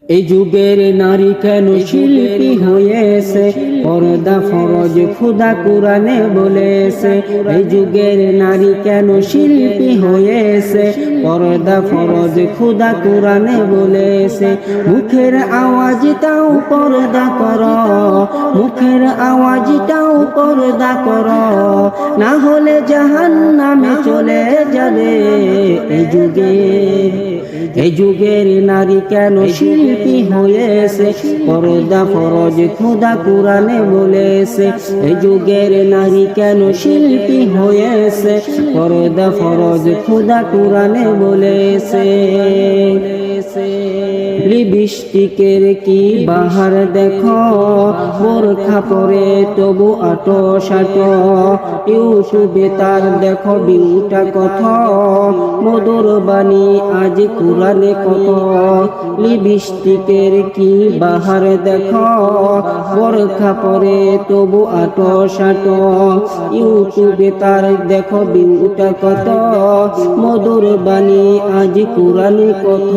এই যুগের নারী কেন শিল্পী হয়েছে, পর্দা ফরজ খোদা কুরআনে বলেছে। এই যুগের নারী কেন শিল্পী হয়েছে, পর্দা ফরজ খোদা কুরআনে বলেছে। মুখের আওয়াজটাও পর্দা করো, মুখের আওয়াজটাও পর্দা করো, না হলে জাহান্নামে চলে যাবে। এই যুগের নারী কেন শিল্পী হয়েছে, পর্দা ফরজ খোদা কুরআনে বলেছে। এই যুগের নারী কেন শিল্পী হয়েছে, পর্দা ফরজ খোদা কুরআনে বলেছে। লিপস্টিকের কি বাহার দেখো, বোরখা পরে তবু আটো সাটো, ইউটিউবে তার দেখো বিউটা কত, মধুর বাণী আজ কুরআনে কত। লিপস্টিকের কি বাহার দেখো, বোরখা পরে তবু আটো সাটো, ইউটিউবে তার দেখো বিউটা কত, মধুর বাণী আজ কুরআনে কত।